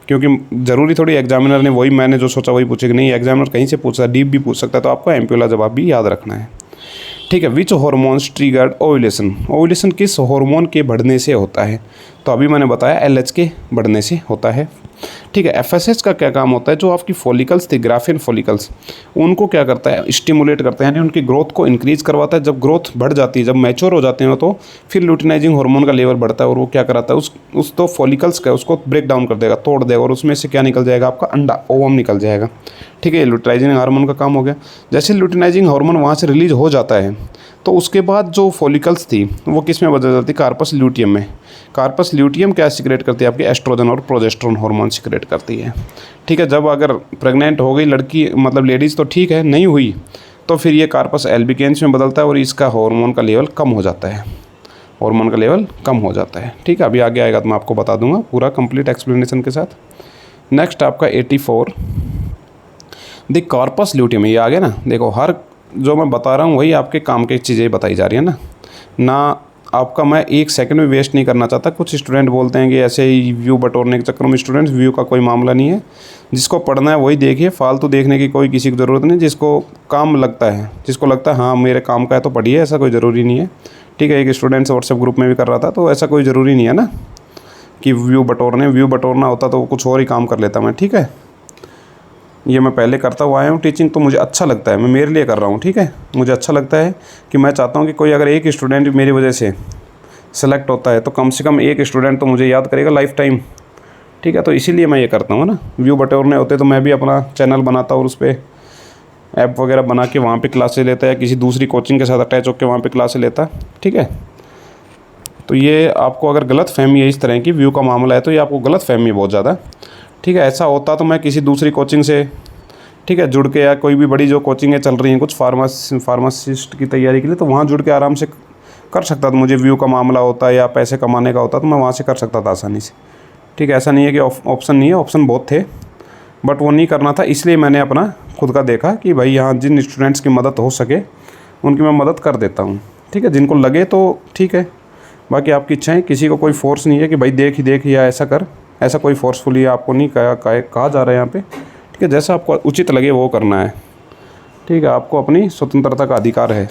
क्योंकि ज़रूरी थोड़ी एग्जामिनर ने वही मैंने जो सोचा वही पूछेगा, नहीं एग्जामिनर कहीं से पूछ सकता है, डीप भी पूछ सकता है, तो आपको एम्पुला जवाब भी याद रखना है। ठीक है, विच हॉर्मोन्स ट्रिगर्ड ओव्यूलेशन, ओव्यूलेशन किस हार्मोन के बढ़ने से होता है, तो अभी मैंने बताया LH के बढ़ने से होता है। ठीक है, FSH का क्या काम होता है, जो आपकी फॉलिकल्स थी ग्राफियन फॉलिकल्स, उनको क्या करता है, स्टिमुलेट करता है, यानी उनकी ग्रोथ को इंक्रीज करवाता है। जब ग्रोथ बढ़ जाती है, जब मैच्योर हो जाते हैं तो फिर लुटिनाइजिंग हार्मोन का लेवल बढ़ता है और वो क्या कराता है, उस तो फॉलिकल्स का उसको ब्रेक डाउन कर देगा, तोड़ देगा और उसमें से क्या निकल जाएगा, आपका अंडा, ओवम निकल जाएगा। ठीक है, लुटिनाइजिंग हार्मोन का काम हो गया। जैसे लुटिनाइजिंग हार्मोन वहाँ से रिलीज हो जाता है तो उसके बाद जो फॉलिकल्स थी वो किस में बदल जाती है, कार्पस ल्यूटियम में। कार्पस ल्यूटियम क्या सिक्रेट करती है, आपकी एस्ट्रोजन और प्रोजेस्टेरोन हार्मोन सिक्रेट करती है। ठीक है, जब अगर प्रेग्नेंट हो गई लड़की मतलब लेडीज़ तो ठीक है, नहीं हुई तो फिर ये कार्पस एल्बिकेंस में बदलता है और इसका हार्मोन का लेवल कम हो जाता है, हार्मोन का लेवल कम हो जाता है। ठीक है, अभी आगे आएगा तो मैं आपको बता दूंगा पूरा कंप्लीट एक्सप्लेनेशन के साथ। नेक्स्ट आपका 84 द कार्पस ल्यूटियम, ये आ गया ना, देखो हर जो मैं बता रहा हूँ वही आपके काम की चीज़ें बताई जा रही है ना आपका मैं एक सेकंड भी वेस्ट नहीं करना चाहता। कुछ स्टूडेंट बोलते हैं कि ऐसे ही व्यू बटोरने के चक्कर में, स्टूडेंट्स व्यू का कोई मामला नहीं है, जिसको पढ़ना है वही देखिए, फालतू देखने की कोई किसी की ज़रूरत नहीं। जिसको काम लगता है, जिसको लगता है हाँ मेरे काम का है तो पढ़िए, ऐसा कोई ज़रूरी नहीं है। ठीक है, एक स्टूडेंट्स व्हाट्सएप ग्रुप में भी कर रहा था, तो ऐसा कोई ज़रूरी नहीं है ना कि व्यू बटोरना होता तो कुछ और ही काम कर लेता मैं। ठीक है, ये मैं पहले करता हुआ आया हूँ टीचिंग, तो मुझे अच्छा लगता है, मैं मेरे लिए कर रहा हूँ। ठीक है, मुझे अच्छा लगता है कि मैं चाहता हूँ कि कोई अगर एक स्टूडेंट मेरी वजह से सेलेक्ट होता है तो कम से कम एक स्टूडेंट तो मुझे याद करेगा लाइफ टाइम। ठीक है, तो इसीलिए मैं ये करता हूँ ना। व्यू बटोरने होते तो मैं भी अपना चैनल बनाता और उस पर ऐप वगैरह बना के वहाँ पर क्लासेस लेता या किसी दूसरी कोचिंग के साथ अटैच होकर वहाँ पर क्लासेस लेता। ठीक है, तो ये आपको अगर गलत फहमी है इस तरह की व्यू का मामला है तो ये आपको गलत फहमी है बहुत ज़्यादा। ठीक है, ऐसा होता तो मैं किसी दूसरी कोचिंग से ठीक है जुड़ के, या कोई भी बड़ी जो कोचिंगें चल रही हैं कुछ फार्मासिस्ट की तैयारी के लिए, तो वहाँ जुड़ के आराम से कर सकता था। मुझे व्यू का मामला होता या पैसे कमाने का होता तो मैं वहाँ से कर सकता था आसानी से। ठीक है, ऐसा नहीं है कि ऑप्शन नहीं है, ऑप्शन बहुत थे, बट वो नहीं करना था, इसलिए मैंने अपना खुद का देखा कि भाई यहाँ जिन स्टूडेंट्स की मदद हो सके उनकी मैं मदद कर देता हूँ। ठीक है, जिनको लगे तो ठीक है, बाकी आपकी इच्छा है, किसी को कोई फोर्स नहीं है कि भाई देख या ऐसा कर, ऐसा कोई फोर्सफुली आपको नहीं कहा जा रहा है यहाँ पे। ठीक है, जैसा आपको उचित लगे वो करना है। ठीक है, आपको अपनी स्वतंत्रता का अधिकार है,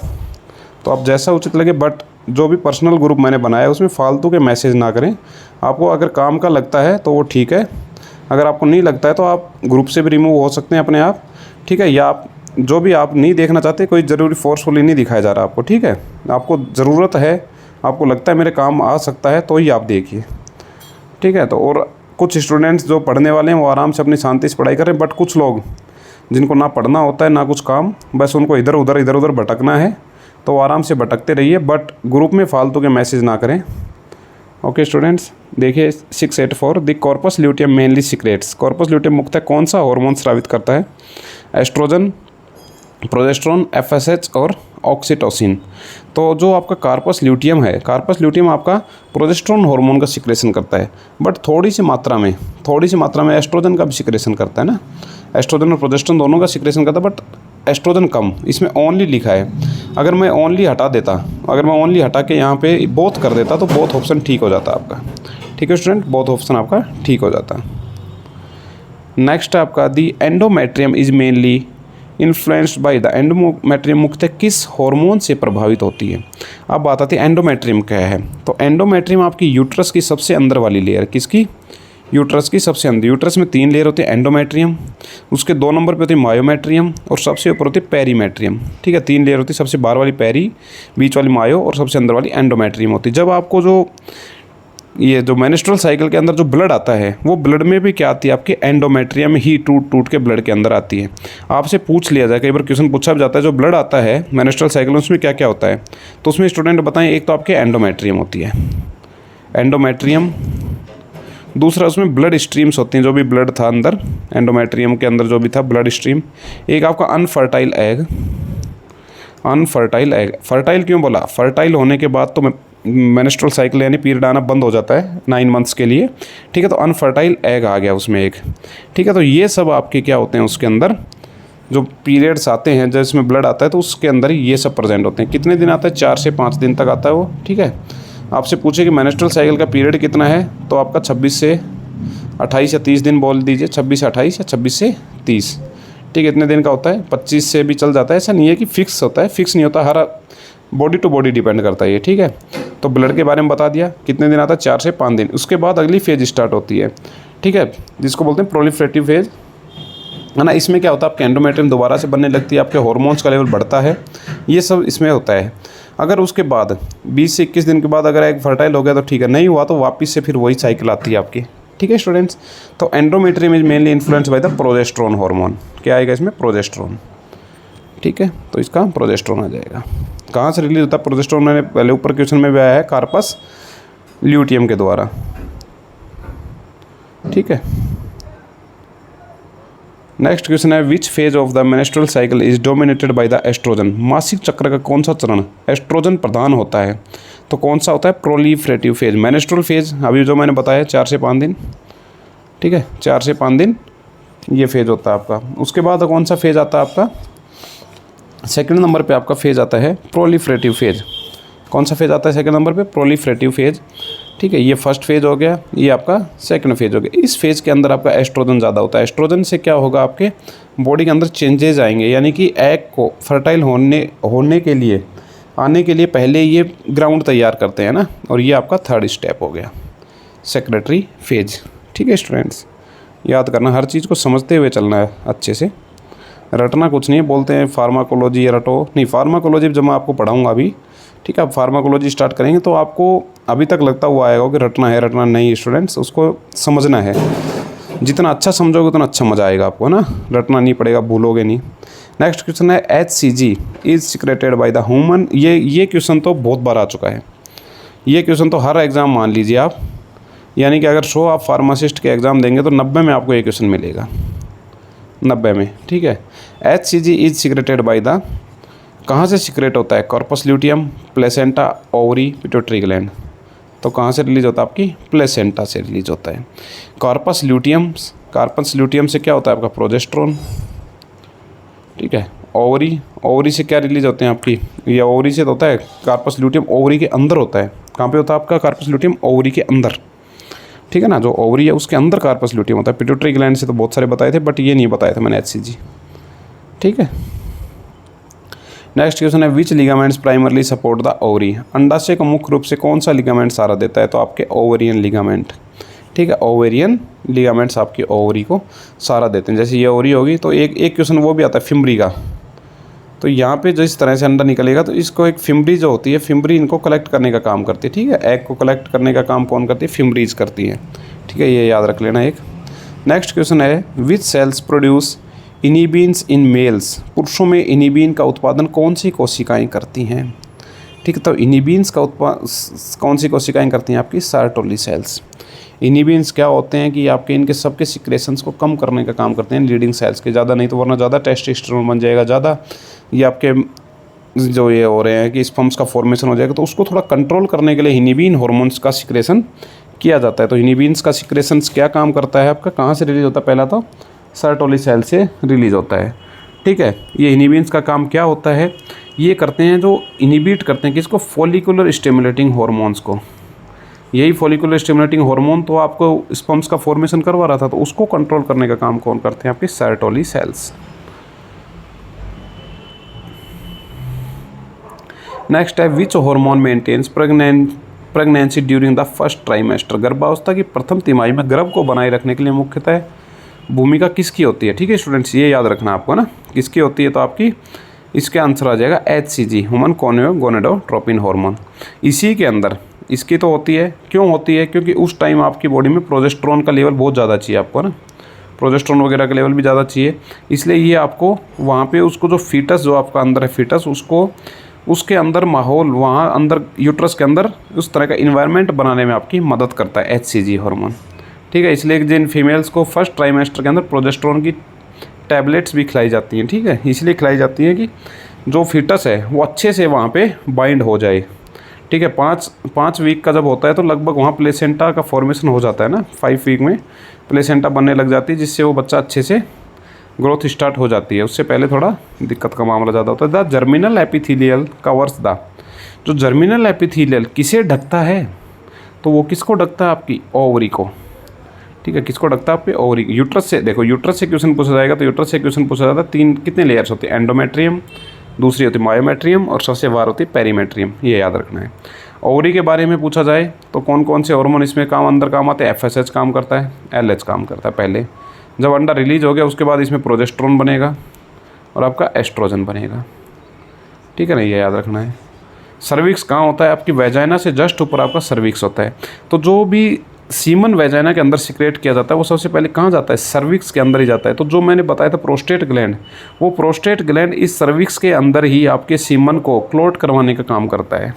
तो आप जैसा उचित लगे, बट जो भी पर्सनल ग्रुप मैंने बनाया है उसमें फालतू के मैसेज ना करें। आपको अगर काम का लगता है तो वो ठीक है, अगर आपको नहीं लगता है तो आप ग्रुप से भी रिमूव हो सकते हैं अपने आप। ठीक है, या आप जो भी आप नहीं देखना चाहते, कोई ज़रूरी फोर्सफुली नहीं दिखाया जा रहा आपको। ठीक है, आपको ज़रूरत है, आपको लगता है मेरे काम आ सकता है तो ही आप देखिए। ठीक है, तो और कुछ स्टूडेंट्स जो पढ़ने वाले हैं वो आराम से अपनी शांति से पढ़ाई करें, बट कुछ लोग जिनको ना पढ़ना होता है ना कुछ काम, बस उनको इधर उधर भटकना है, तो वो आराम से भटकते रहिए, बट ग्रुप में फालतू के मैसेज ना करें। ओके स्टूडेंट्स, देखिए 684 the corpus luteum mainly secrets, corpus luteum मुख्यतः कौन सा हार्मोन स्रावित करता है, एस्ट्रोजन, प्रोजेस्टेरोन, FSH और ऑक्सीटोसिन। तो जो आपका कार्पस ल्यूटियम है, कार्पस ल्यूटियम आपका प्रोजेस्टेरोन हार्मोन का सिक्रेशन करता है, बट थोड़ी सी मात्रा में एस्ट्रोजन का भी सिक्रेशन करता है ना, एस्ट्रोजन और प्रोजेस्टेरोन दोनों का सिक्रेशन करता है, बट एस्ट्रोजन कम। इसमें ओनली लिखा है, अगर मैं ओनली हटा के यहाँ पे बोथ कर देता तो बोथ ऑप्शन ठीक हो जाता आपका। ठीक है स्टूडेंट, बोथ ऑप्शन आपका ठीक हो जाता। नेक्स्ट आपका the endometrium is mainly influenced by the, endometrium मुख्यतः किस हार्मोन से प्रभावित होती है। अब बात आती है एंडोमेट्रियम क्या है। तो एंडोमेट्रियम आपकी यूट्रस की सबसे अंदर वाली लेयर, किसकी, यूट्रस की सबसे अंदर। यूट्रस में 3 लेयर होती है, एंडोमेट्रियम, उसके 2 नंबर पे होती है मायोमेट्रियम और सबसे ऊपर होती है पेरीमेट्रियम। ठीक है, 3 लेयर होती है, सबसे बाहर वाली पेरी, बीच वाली मायो और सबसे अंदर वाली एंडोमेट्रियम होती है। जब आपको जो मेंस्ट्रुअल साइकिल के अंदर जो ब्लड आता है, वो ब्लड में भी क्या आती है, आपकी एंडोमेट्रियम ही टूट के ब्लड के अंदर आती है। आपसे पूछ लिया जाए, कई बार क्वेश्चन पूछा भी जाता है, जो ब्लड आता है मेंस्ट्रुअल साइकिल में उसमें क्या क्या होता है, तो उसमें स्टूडेंट बताएं, एक तो आपके एंडोमेट्रियम होती है, एंडोमेट्रियम, दूसरा उसमें ब्लड स्ट्रीम्स होती हैं, जो भी ब्लड था अंदर एंडोमेट्रियम के अंदर जो भी था ब्लड स्ट्रीम, एक आपका unfertile egg, unfertile egg. Fertile क्यों बोला? फर्टाइल होने के बाद तो मेंस्ट्रुअल साइकिल यानी पीरियड आना बंद हो जाता है 9 मंथ्स के लिए, ठीक है। तो अनफर्टाइल एग आ गया उसमें एक, ठीक है। तो ये सब आपके क्या होते हैं, उसके अंदर जो पीरियड्स आते हैं, जिसमें ब्लड आता है, तो उसके अंदर ही ये सब प्रेजेंट होते हैं। कितने दिन आता है? 4 से 5 दिन तक आता है वो, ठीक है। आपसे पूछे कि मेंस्ट्रुअल साइकिल का पीरियड कितना है, तो आपका 26 से 28 या 30 दिन बोल दीजिए, 26 से 28 या 26 से 30, ठीक है। इतने दिन का होता है, 25 से भी चल जाता है। ऐसा नहीं है कि फिक्स होता है, फिक्स नहीं होता, हर बॉडी टू बॉडी डिपेंड करता है ये, ठीक है। तो ब्लड के बारे में बता दिया, कितने दिन आता है? 4 से 5 दिन। उसके बाद अगली फेज स्टार्ट होती है, ठीक है, जिसको बोलते हैं प्रोलिफरेटिव फेज, है ना। इसमें क्या होता है, आपके एंडोमेट्रियम दोबारा से बनने लगती है, आपके हार्मोन्स का लेवल बढ़ता है, ये सब इसमें होता है। अगर उसके बाद 20 से 21 दिन के बाद अगर एग फर्टाइल हो गया तो ठीक है, नहीं हुआ तो वापस से फिर वही साइकिल आती है आपकी, ठीक है स्टूडेंट्स। तो endometrium is mainly influence by the progesterone hormone. क्या आएगा इसमें? प्रोजेस्टेरोन, ठीक है। तो इसका प्रोजेस्टेरोन आ जाएगा। कहाँ से रिलीज होता है प्रोजेस्टेरोन? मैंने पहले ऊपर क्वेश्चन में भी आया है, कार्पस ल्यूटियम के द्वारा, ठीक है। नेक्स्ट क्वेश्चन है, which phase of the menstrual cycle is dominated by the oestrogen. मासिक चक्र का कौन सा चरण एस्ट्रोजन प्रधान होता है? तो कौन सा होता है? Proliferative phase. मेंस्ट्रुअल फेज अभी जो मैंने बताया 4 से 5 दिन, ठीक है, 4 से 5 दिन ये फेज होता है आपका। उसके बाद कौन सा फेज आता है आपका? सेकंड नंबर पे आपका फेज आता है प्रोलिफरेटिव फेज। कौन सा फेज आता है सेकंड नंबर पे? प्रोलिफरेटिव फेज, ठीक है। ये फर्स्ट फेज हो गया, ये आपका सेकंड फेज हो गया। इस फेज के अंदर आपका एस्ट्रोजन ज़्यादा होता है। एस्ट्रोजन से क्या होगा, आपके बॉडी के अंदर चेंजेस आएंगे, यानी कि एग को फर्टाइल होने के लिए आने के लिए पहले ये ग्राउंड तैयार करते हैं ना, और ये आपका थर्ड स्टेप हो गया, सेक्रेटरी फेज, ठीक है स्टूडेंट्स। याद करना, हर चीज़ को समझते हुए चलना है अच्छे से, रटना कुछ नहीं है। बोलते हैं फार्माकोलॉजी रटो, नहीं, फार्माकोलॉजी जब मैं आपको पढ़ाऊँगा अभी, ठीक है। आप फार्माकोलॉजी स्टार्ट करेंगे तो आपको अभी तक लगता हुआ आएगा कि रटना है, रटना नहीं स्टूडेंट्स, उसको समझना है। जितना अच्छा समझोगे उतना अच्छा मज़ा आएगा आपको ना, रटना नहीं पड़ेगा, भूलोगे नहीं। नेक्स्ट क्वेश्चन है, HCG is secreted by the human. ये क्वेश्चन तो बहुत बार आ चुका है, ये क्वेश्चन तो हर एग्ज़ाम मान लीजिए आप, यानी कि अगर 100 आप फार्मासिस्ट के एग्ज़ाम देंगे तो 90 में आपको ये क्वेश्चन मिलेगा, 90 में, ठीक है। HCG is secreted by the, कहाँ से सिक्रेट होता है? Corpus luteum, placenta, ovary, pituitary gland. तो कहाँ से रिलीज होता है? आपकी प्लेसेंटा से रिलीज होता है। कॉर्पस ल्यूटियम से क्या होता है आपका? प्रोजेस्टेरोन, ठीक है। ओवरी से क्या रिलीज होते हैं आपकी? ये ओवरी से तो होता है, कॉर्पस ल्यूटियम ओवरी के अंदर होता है। कहाँ पे होता है आपका कॉर्पस ल्यूटियम? ओवरी के अंदर, ठीक है ना। जो ओवरी है उसके अंदर कॉर्पस ल्यूटियम होता है। पिट्यूटरी ग्लैंड से तो बहुत सारे बताए थे, बट ये नहीं बताया था मैंने, HCG, ठीक है। नेक्स्ट क्वेश्चन है, which ligaments primarily support the ovary. अंडाशय को मुख्य रूप से कौन सा लिगामेंट सहारा देता है? तो आपके ओवेरियन लिगामेंट, ठीक है। ओवेरियन लिगामेंट्स आपकी ओवरी को सहारा देते हैं। जैसे ये ओवरी होगी तो एक क्वेश्चन वो भी आता है फिम्बरी का। तो यहाँ पे जिस तरह से अंडा निकलेगा तो इसको एक फिम्बरी जो होती है, फिम्बरी इनको कलेक्ट करने का काम करती है, ठीक है। एग को कलेक्ट करने का काम कौन करती है? फिम्बरीज करती है, ठीक है, ये याद रख लेना एक। नेक्स्ट क्वेश्चन है, विच सेल्स प्रोड्यूस इनिबीन्स इन मेल्स। पुरुषों में इनिबीन का उत्पादन कौन सी कोशिकाएं करती हैं? ठीक है, तो इनिबीन्स का कौन सी कोशिकाएं करती हैं? आपकी सर्टोली सेल्स। इनिबीन्स क्या होते हैं कि आपके इनके सबके सिक्रेशंस को कम करने का काम करते हैं लीडिंग सेल्स के, ज़्यादा नहीं तो वरना ज़्यादा टेस्टोस्टेरोन बन जाएगा, ज़्यादा ये आपके जो ये हो रहे हैं कि स्पर्म्स का फॉर्मेशन हो जाएगा, तो उसको थोड़ा कंट्रोल करने के लिए इनिबीन हार्मोन्स का सिक्रेशन किया जाता है। तो इनिबीन्स का सिक्रेशंस क्या काम करता है आपका? कहाँ से रिलीज होता है? पहला तो सर्टोली सेल से रिलीज होता है, ठीक है। ये इनिबीन्स का काम क्या होता है? ये करते हैं जो इनिबिट करते हैं किसको? फॉलिकुलर स्टिमुलेटिंग हार्मोन्स को। यही फॉलिकुलर स्टिमुलेटिंग हार्मोन तो आपको स्पर्म्स का फॉर्मेशन करवा रहा था, तो उसको कंट्रोल करने का काम कौन करते हैं? आपके सर्टोली सेल्स। नेक्स्ट है, which hormone maintains pregnancy during the first trimester. गर्भावस्था की प्रथम तिमाही में गर्भ को बनाए रखने के लिए मुख्यतः भूमिका किसकी होती है? ठीक है स्टूडेंट्स, ये याद रखना आपको ना, किसकी होती है? तो आपकी इसके आंसर आ जाएगा HCG, ह्यूमन गोनेडोट्रोपिन हार्मोन। इसी के अंदर इसकी तो होती है। क्यों होती है? क्योंकि उस टाइम आपकी बॉडी में प्रोजेस्टेरोन का लेवल बहुत ज़्यादा चाहिए आपको ना, प्रोजेस्टेरोन वगैरह का लेवल भी ज़्यादा चाहिए, इसलिए ये आपको वहाँ पे उसको जो फीटस जो आपका अंदर है फीटस, उसको उसके अंदर माहौल वहाँ अंदर यूट्रस के अंदर उस तरह का इन्वायरमेंट बनाने में आपकी मदद करता है HCG हार्मोन, ठीक है। इसलिए जिन फीमेल्स को फर्स्ट ट्राइमेस्टर के अंदर प्रोजेस्टेरोन की टैबलेट्स भी खिलाई जाती हैं, ठीक है, इसलिए खिलाई जाती हैं कि जो फीटस है वो अच्छे से वहाँ पे बाइंड हो जाए। ठीक है, 5 वीक का जब होता है तो लगभग वहाँ प्लेसेंटा का फॉर्मेशन हो जाता है ना, 5 वीक में प्लेसेंटा बनने लग जाती है, जिससे वो बच्चा अच्छे से ग्रोथ स्टार्ट हो जाती है। उससे पहले थोड़ा दिक्कत का मामला ज़्यादा होता है। The germinal epithelial covers the, जो जर्मिनल एपिथीलियल किसे ढकता है, तो वो किसको ढकता है, आपकी ओवरी को। ठीक है, किसको ढकता है, आपके ओवरी। यूट्रस से, देखो यूट्रस से क्वेश्चन पूछा जाएगा तो यूट्रस से क्वेश्चन पूछा जाता है 3 कितने लेयर्स होते हैं, एंडोमेट्रियम, दूसरी होती है मायोमेट्रियम और सबसे बाहर होती है पेरीमेट्रियम, ये याद रखना है। ओवरी के बारे में पूछा जाए तो कौन कौन से हार्मोन इसमें अंदर काम आते हैं, FSH काम करता है, LH काम करता है पहले। जब अंडा रिलीज हो गया उसके बाद इसमें प्रोजेस्टेरोन बनेगा और आपका एस्ट्रोजन बनेगा। ठीक है ना, ये याद रखना है। सर्विक्स कहाँ होता है, आपकी वेजाइना से जस्ट ऊपर आपका सर्विक्स होता है। तो जो भी सीमन वेजाइना के अंदर सिक्रेट किया जाता है वो सबसे पहले कहाँ जाता है, सर्विक्स के अंदर ही जाता है। तो जो मैंने बताया था प्रोस्टेट ग्लैंड, वो प्रोस्टेट ग्लैंड इस सर्विक्स के अंदर ही आपके सीमन को क्लोट करवाने का काम करता है।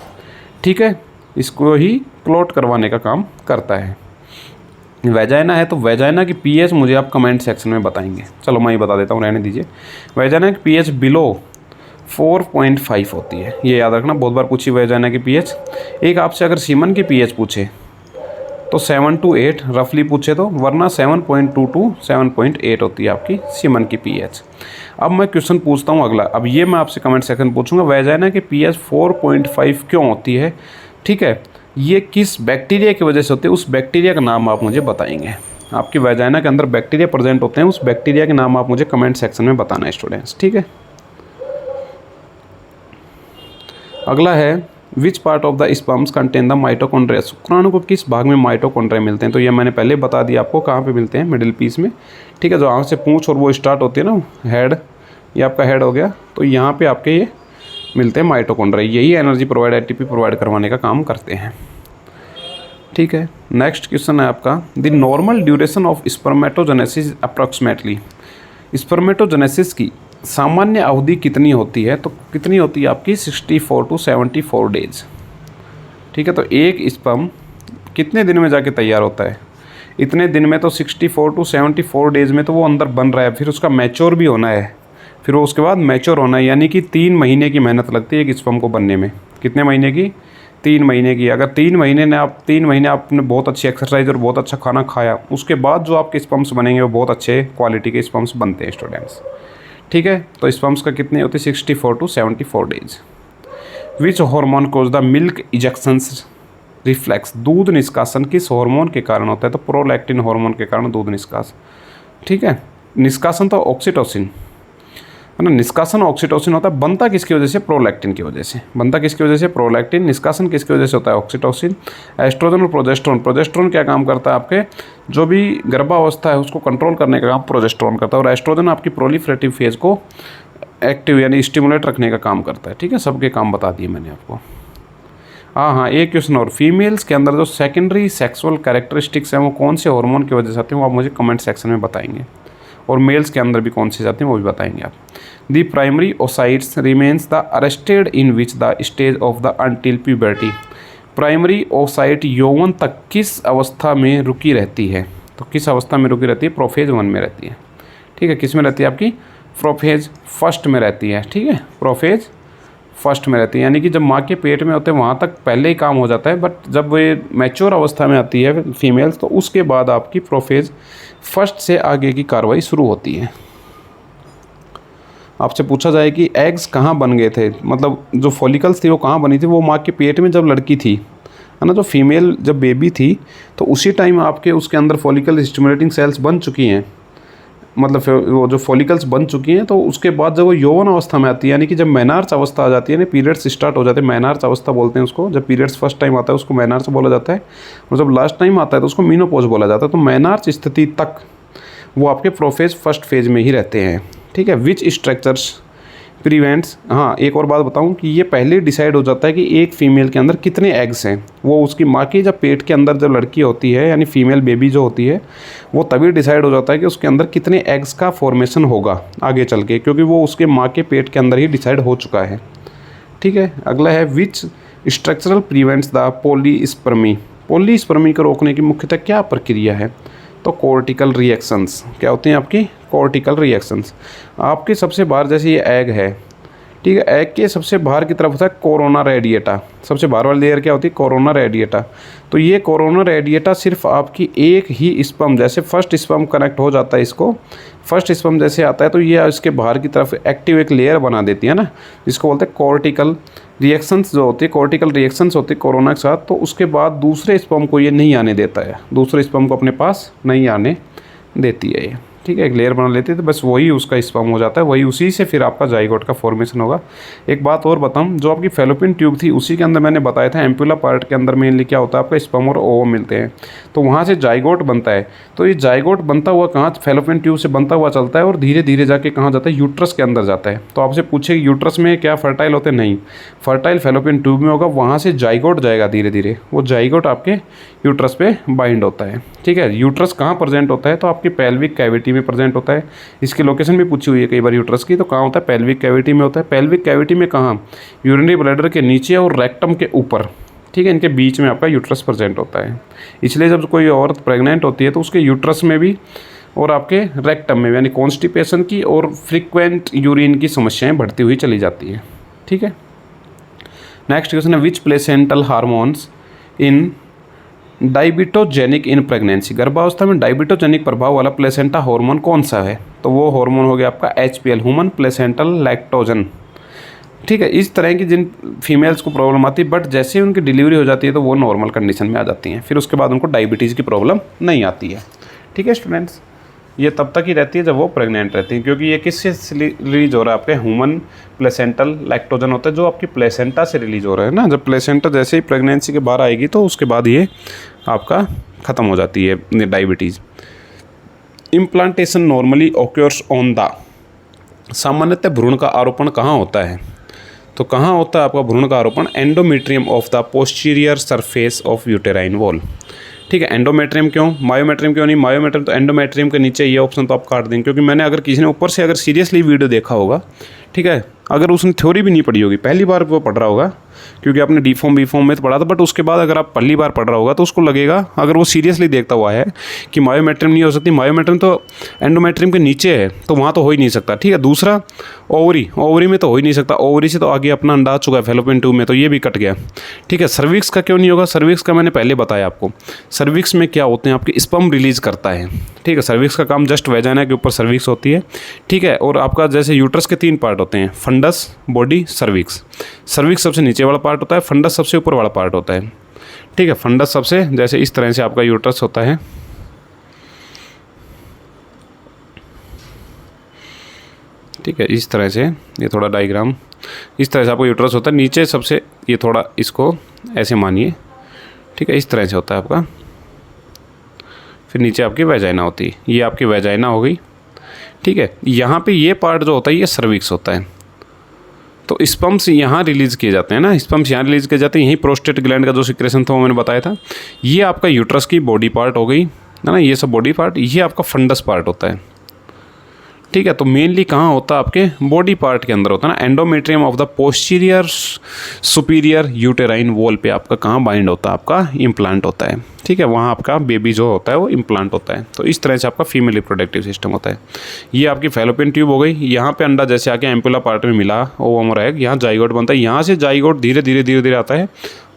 ठीक है, इसको ही क्लोट करवाने का काम करता है। वेजाइना है तो वेजाइना की पीएच मुझे आप कमेंट सेक्शन में बताएंगे, चलो मैं ही बता देता हूँ, रहने दीजिए। वेजाइना की पीएच बिलो 4.5 होती है, ये याद रखना, बहुत बार पूछी वेजाइना की पीएच। एक आपसे अगर सीमन की पीएच पूछे तो 7 to 8 रफली पूछे तो, वरना 7.2 to 7.8 होती है आपकी सीमन की पीएच। अब मैं क्वेश्चन पूछता हूँ अगला, अब ये मैं आपसे कमेंट सेक्शन पूछूंगा, वेजाइना की पीएच 4.5 क्यों होती है। ठीक है, ये किस बैक्टीरिया की वजह से होती है, उस बैक्टीरिया का नाम आप मुझे बताएंगे। आपकी वेजाइना के अंदर बैक्टीरिया प्रेजेंट होते हैं, उस बैक्टीरिया के नाम आप मुझे कमेंट सेक्शन में बताना है स्टूडेंट्स। ठीक है, अगला है विच part of the sperms contain the mitochondria, शुक्राणु को किस भाग में माइटोकॉन्ड्रिया मिलते हैं। तो ये मैंने पहले बता दिया आपको कहाँ पे मिलते हैं, मिडिल पीस में। ठीक है, जो यहाँ से पूंछ और वो स्टार्ट होती है ना, हेड, ये आपका हेड हो गया, तो यहाँ पे आपके ये मिलते हैं माइटोकॉन्ड्रिया, यही एनर्जी प्रोवाइड, ATP प्रोवाइड करवाने का काम करते हैं। ठीक है, नेक्स्ट क्वेश्चन है आपका, the normal duration of spermatogenesis approximately, spermatogenesis की सामान्य अवधि कितनी होती है, तो कितनी होती है आपकी 64 to 74 डेज। ठीक है, तो एक स्पर्म कितने दिन में जाके तैयार होता है, इतने दिन में, तो 64 to 74 डेज में तो वो अंदर बन रहा है, फिर उसका मैच्योर भी होना है, फिर वो उसके बाद मैच्योर होना है, यानी कि 3 महीने की मेहनत लगती है एक स्पर्म को बनने में। कितने महीने की, 3 महीने की। अगर 3 महीने आपने बहुत अच्छी एक्सरसाइज और बहुत अच्छा खाना खाया, उसके बाद जो आपके स्पर्म्स बनेंगे वो बहुत अच्छे क्वालिटी के स्पर्म्स बनते हैं स्टूडेंट्स। ठीक है, तो स्पर्म्स का कितने होते हैं, 64 to 74 days. Which hormone causes the milk ejections reflex, दूध निष्कासन किस हार्मोन के कारण होता है, तो प्रोलैक्टिन हार्मोन के कारण दूध निष्कासन। ठीक है, निष्कासन तो ऑक्सीटोसिन है ना, निष्कासन ऑक्सीटोसिन होता है, बनता किसकी वजह से, प्रोलैक्टिन की वजह से। बनता किसकी वजह से, प्रोलैक्टिन। निष्कासन किसकी वजह से होता है, ऑक्सीटोसिन। एस्ट्रोजन और प्रोजेस्टेरोन, प्रोजेस्टेरोन क्या काम करता है, आपके जो भी गर्भावस्था है उसको कंट्रोल करने का काम प्रोजेस्टेरोन करता है, और एस्ट्रोजन आपकी प्रोलिफरेटिव फेज को एक्टिव यानी स्टिमुलेट रखने का काम करता है। ठीक है, सबके काम बता दिए मैंने आपको। हाँ, एक क्वेश्चन और, फीमेल्स के अंदर जो सेकेंडरी सेक्सुअल कैरेक्टरिस्टिक्स हैं वो कौन से हार्मोन की वजह से आते हैं, वो आप मुझे कमेंट सेक्शन में बताएंगे, और मेल्स के अंदर भी कौन से जाते हैं वो भी बताएंगे आप। The primary oocytes remains the arrested in which the stage of the until puberty, primary oocyte यौवन तक किस अवस्था में रुकी रहती है, तो किस अवस्था में रुकी रहती है, प्रोफेज 1 में रहती है। ठीक है, किस में रहती है, आपकी प्रोफेज फर्स्ट में रहती है। ठीक है, प्रोफेज फर्स्ट में रहती है, यानी कि जब माँ के पेट में होते हैं वहाँ तक पहले ही काम हो जाता है, बट जब ये मैच्योर अवस्था में आती है फीमेल्स तो उसके बाद आपकी प्रोफेज फर्स्ट से आगे की कार्रवाई शुरू होती है। आपसे पूछा जाए कि एग्स कहाँ बन गए थे, मतलब जो फॉलिकल्स थी वो कहाँ बनी थी, वो माँ के पेट में जब लड़की थी, है ना, जो फीमेल जब बेबी थी तो उसी टाइम आपके उसके अंदर फॉलिकल स्टिमुलेटिंग सेल्स बन चुकी हैं, मतलब वो जो फॉलिकल्स बन चुकी हैं, तो उसके बाद जब वो यौवन अवस्था में आती है, यानी कि जब मेनार्च अवस्था आ जाती है ना, पीरियड्स स्टार्ट हो जाते हैं, मेनार्च अवस्था बोलते हैं उसको, जब पीरियड्स फर्स्ट टाइम आता है उसको मेनार्च बोला जाता है, और जब लास्ट टाइम आता है तो उसको मीनोपॉज बोला जाता है। तो मेनार्च स्थिति तक वो आपके प्रोफेज फर्स्ट फेज में ही रहते हैं। ठीक है, विच स्ट्रक्चर्स प्रिवेंट्स, हाँ एक और बात बताऊं कि ये पहले डिसाइड हो जाता है कि एक फीमेल के अंदर कितने एग्स हैं, वो उसकी माँ की जब पेट के अंदर जब लड़की होती है यानी फीमेल बेबी जो होती है वो तभी डिसाइड हो जाता है कि उसके अंदर कितने एग्स का फॉर्मेशन होगा आगे चल के, क्योंकि वो उसके माँ के पेट के अंदर ही डिसाइड हो चुका है। ठीक है, अगला है which structural prevents the polyspermy, polyspermy को रोकने की मुख्यतः क्या प्रक्रिया है, तो कॉर्टिकल रिएक्शंस। क्या होती हैं आपकी, कॉर्टिकल रिएक्शंस। आपके सबसे बाहर जैसे ये एग है, ठीक है। एग के सबसे बाहर की तरफ होता है कोरोना रेडिएटा, सबसे बाहर वाली लेयर क्या होती है, कोरोना रेडिएटा। तो ये कोरोना रेडिएटा सिर्फ आपकी एक ही स्पर्म, जैसे फर्स्ट स्पर्म कनेक्ट हो जाता है इसको, फर्स्ट स्पर्म जैसे आता है तो ये इसके बाहर की तरफ एक्टिव एक लेयर बना देती है ना, जिसको बोलते हैं कॉर्टिकल रिएक्शंस जो होती है, कॉर्टिकल रिएक्शंस होती है कोरोना के साथ। तो उसके बाद दूसरे स्पर्म को ये नहीं आने देता है, दूसरे स्पर्म को अपने पास नहीं आने देती है ये, ठीक है। एक लेयर बना लेती है तो बस वही उसका स्पर्म हो जाता है, वही उसी से फिर आपका जाइगोट का फॉर्मेशन होगा। एक बात और बताऊं, जो आपकी फैलोपियन ट्यूब थी उसी के अंदर मैंने बताया था एम्पुला पार्ट के अंदर मेनली क्या होता है, आपका स्पर्म और ओवम मिलते हैं, तो वहाँ से जाइगोट बनता है। तो ये जाइगोट बनता हुआ कहाँ, फैलोपियन ट्यूब से बनता हुआ चलता है और धीरे धीरे जाके कहाँ जाता है, यूट्रस के अंदर जाता है। तो आपसे पूछे यूट्रस में क्या फर्टाइल होते हैं, नहीं, फर्टाइल फैलोपियन ट्यूब में होगा, वहाँ से जाइगोट जाएगा धीरे धीरे, वो जाइगोट आपके यूट्रस पे बाइंड होता है, ठीक है। यूट्रस कहाँ प्रेजेंट होता है, तो आपकी पेल्विक कैविटी में प्रेजेंट होता है। इसकी लोकेशन भी पूछी हुई है कई बार यूट्रस की, तो कहाँ होता है, पेल्विक कैविटी में होता है। पेल्विक कैविटी में कहाँ, यूरिनरी ब्लैडर के नीचे और रेक्टम के ऊपर, ठीक है, इनके बीच में आपका यूट्रस प्रेजेंट होता है। इसलिए जब कोई औरत प्रेग्नेंट होती है तो उसके यूट्रस में भी और आपके रेक्टम में, यानी कॉन्स्टिपेशन की और फ्रिक्वेंट यूरिन की समस्याएं बढ़ती हुई चली जाती हैं, ठीक है। नेक्स्ट क्वेश्चन है, which placental hormones in diabetogenic in pregnancy, गर्भावस्था में डायबिटोजेनिक प्रभाव वाला प्लेसेंटा हार्मोन कौन सा है, तो वो हार्मोन हो गया आपका HPL, ह्यूमन प्लेसेंटल लैक्टोजन, ठीक है। इस तरह की जिन फीमेल्स को प्रॉब्लम आती है, बट जैसे ही उनकी डिलीवरी हो जाती है तो वो नॉर्मल कंडीशन में आ जाती हैं, फिर उसके बाद उनको डायबिटीज़ की प्रॉब्लम नहीं आती है, ठीक है स्टूडेंट्स। ये तब तक ही रहती है जब वो प्रेग्नेंट रहती हैं, क्योंकि ये किससे रिलीज हो रहा है, आपके ह्यूमन प्लेसेंटल लैक्टोजन होता है जो आपकी प्लेसेंटा से रिलीज हो रहा है ना। जब प्लेसेंटा जैसे ही प्रेगनेंसी के बाहर आएगी तो उसके बाद ये आपका ख़त्म हो जाती है diabetes. Implantation normally occurs on the, सामान्यतः भ्रूण का आरोपण कहाँ होता है, तो कहाँ होता है आपका भ्रूण का आरोपण, endometrium of the posterior surface of uterine wall, ठीक है। एंडोमेट्रियम क्यों, मायोमेट्रियम क्यों नहीं, मायोमेट्रियम तो एंडोमेट्रियम के नीचे, ये ऑप्शन तो आप काट देंगे, क्योंकि मैंने अगर किसी ने ऊपर से अगर सीरियसली वीडियो देखा होगा, ठीक है, अगर उसने थ्योरी भी नहीं पढ़ी होगी, पहली बार वो पढ़ रहा होगा, क्योंकि आपने डी फॉर्म बी फॉर्म में तो पढ़ा था, बट उसके बाद अगर आप पहली बार पढ़ रहा होगा तो उसको लगेगा, अगर वो सीरियसली देखता हुआ है कि मायोमेट्रियम नहीं हो सकती, मायोमेट्रियम तो एंडोमेट्रियम के नीचे है, तो वहाँ तो हो ही नहीं सकता, ठीक है। दूसरा ओवरी, ओवरी में तो हो ही नहीं सकता, ओवरी से तो आगे अपना अंडा आ चुका है फैलोपियन ट्यूब में, तो ये भी कट गया, ठीक है। सर्विक्स का क्यों नहीं होगा, सर्विक्स का मैंने पहले बताया आपको, सर्विक्स में क्या होते हैं, आपके स्पर्म रिलीज करता है, ठीक है। सर्विक्स का काम जस्ट वेजाइना के ऊपर सर्विक्स होती है, ठीक है। और आपका जैसे यूट्रस के 3 पार्ट होते हैं, फंडस, बॉडी, सर्विक्स। सर्विक्स सबसे नीचे वाला पार्ट होता है, फंडस सबसे ऊपर वाला पार्ट होता है, ठीक है। फंडस सबसे, जैसे इस तरह से आपका यूट्रस होता है, ठीक है, इस तरह से, ये थोड़ा डायग्राम इस तरह से आपको यूट्रस होता है, नीचे सबसे ये थोड़ा इसको ऐसे मानिए, ठीक है, इस तरह से होता है आपका, फिर नीचे आपकी वेजाइना होती है, ये आपकी वेजाइना हो गई, ठीक है। यहाँ पे ये पार्ट जो होता है ये सर्विक्स होता है, तो स्पर्म्स यहाँ रिलीज़ किए जाते हैं ना, स्पर्म्स यहाँ रिलीज़ किए जाते हैं, यही प्रोस्टेट ग्लैंड का जो सिक्रेशन था वो मैंने बताया था। ये आपका यूट्रस की बॉडी पार्ट हो गई है ना, ये सब बॉडी पार्ट, ये आपका फंडस पार्ट होता है, ठीक है। तो मेनली कहाँ होता है, आपके बॉडी पार्ट के अंदर होता है ना, endometrium of the posterior superior uterine wall पे आपका कहाँ बाइंड होता है, आपका इम्प्लांट होता है, ठीक है। वहाँ आपका बेबी जो होता है वो इम्प्लांट होता है। तो इस तरह से आपका फीमेल रिप्रोडक्टिव सिस्टम होता है। ये आपकी फैलोपियन ट्यूब हो गई, यहाँ पे अंडा जैसे आके एम्पुला पार्ट में मिला, ओवम और एग, यहाँ जाइगोट बनता है, यहाँ से जाइगोट धीरे धीरे आता है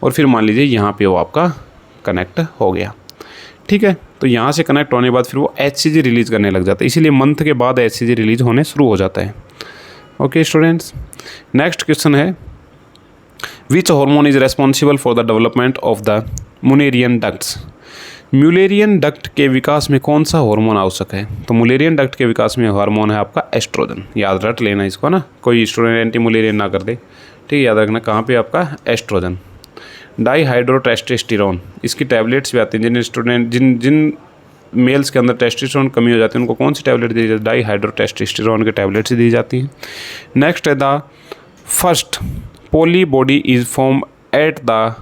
और फिर मान लीजिए यहाँ पे वो आपका कनेक्ट हो गया, ठीक है। तो यहाँ से कनेक्ट होने के बाद फिर वो HCG रिलीज़ करने लग जाता है, इसीलिए मंथ के बाद HCG रिलीज होने शुरू हो जाता है। ओके स्टूडेंट्स, नेक्स्ट क्वेश्चन है, which hormone is responsible for the development of the Mullerian ducts, Mullerian duct के विकास में कौन सा हार्मोन आवश्यक है, तो मुलेरियन डक्ट के विकास में हार्मोन है आपका एस्ट्रोजन, याद रख लेना इसको ना, कोई स्टूडेंट एंटी मुलेरियन ना कर दे, ठीक है, याद रखना कहाँ पे आपका एस्ट्रोजन। डाईहाइड्रोटेस्टोस्टेरोन, इसकी टैबलेट्स भी आती हैं, जिन स्टूडेंट जिन मेल्स के अंदर टेस्टोस्टेरोन कमी हो जाती है उनको कौन सी टैबलेट दी जाती है, डाईहाइड्रोटेस्टोस्टेरोन की टैबलेट्स दी जाती हैं। नेक्स्ट है the first polar body is form at the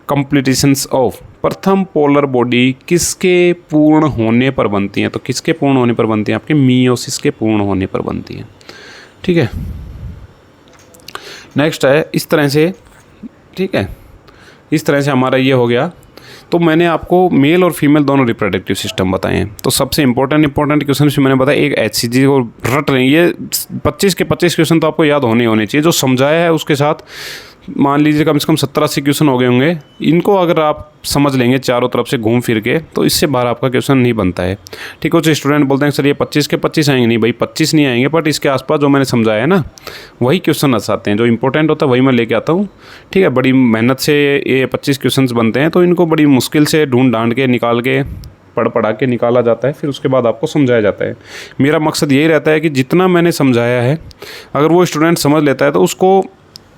completions of, प्रथम पोलर बॉडी किसके पूर्ण होने पर बनती हैं, तो किसके पूर्ण होने पर बनती हैं, आपके मियोसिस के पूर्ण होने पर बनती हैं, ठीक है। नेक्स्ट है इस तरह से, ठीक है, इस तरह से हमारा ये हो गया तो मैंने आपको मेल और फीमेल दोनों रिप्रोडक्टिव सिस्टम बताए हैं। तो सबसे इंपॉर्टेंट क्वेश्चन भी मैंने बताया, एक HCG को रट रहे हैं, ये 25 के 25 क्वेश्चन तो आपको याद होने चाहिए। जो समझाया है उसके साथ मान लीजिए कम से कम 70-80 क्वेश्चन हो गए होंगे। इनको अगर आप समझ लेंगे चारों तरफ से घूम फिर के, तो इससे बाहर आपका क्वेश्चन नहीं बनता है। ठीक है, कुछ स्टूडेंट बोलते हैं सर ये 25 के 25 आएंगे। नहीं भाई, 25 नहीं आएंगे, बट इसके आसपास जो मैंने समझाया है ना, वही क्वेश्चन आते हैं। जो इंपॉर्टेंट होता है वही मैं लेके आता हूँ। ठीक है, बड़ी मेहनत से ये 25 क्वेश्चन बनते हैं, तो इनको बड़ी मुश्किल से ढूंढ ढांड के निकाल के पढ़ा के निकाला जाता है, फिर उसके बाद आपको समझाया जाता है। मेरा मकसद यही रहता है कि जितना मैंने समझाया है अगर वो स्टूडेंट समझ लेता है तो उसको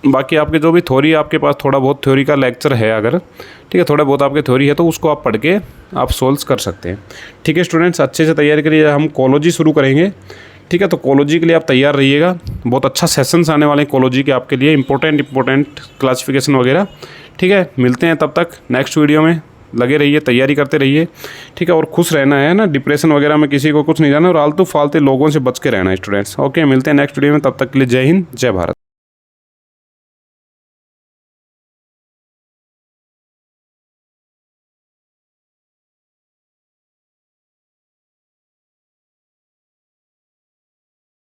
बाकी आपके जो भी थ्योरी, आपके पास थोड़ा बहुत थ्योरी का लेक्चर है अगर, ठीक है, थोड़ा बहुत आपके थ्योरी है तो उसको आप पढ़ के आप सोल्व कर सकते हैं। ठीक है स्टूडेंट्स, अच्छे से तैयारी करिए। हम कोलॉजी शुरू करेंगे। ठीक है, तो कोलॉजी के लिए आप तैयार रहिएगा। बहुत अच्छा सेशंस आने वाले हैं कोलॉजी के आपके लिए, इंपॉर्टेंट क्लासिफिकेशन वगैरह। ठीक है, मिलते हैं तब तक नेक्स्ट वीडियो में। लगे रहिए, तैयारी करते रहिए। ठीक है, और खुश रहना है ना, डिप्रेशन वगैरह में किसी को कुछ नहीं जाना, और आलतू फालतू लोगों से बच के रहना है स्टूडेंट्स। ओके, मिलते हैं नेक्स्ट वीडियो में, तब तक के लिए जय हिंद, जय भारत।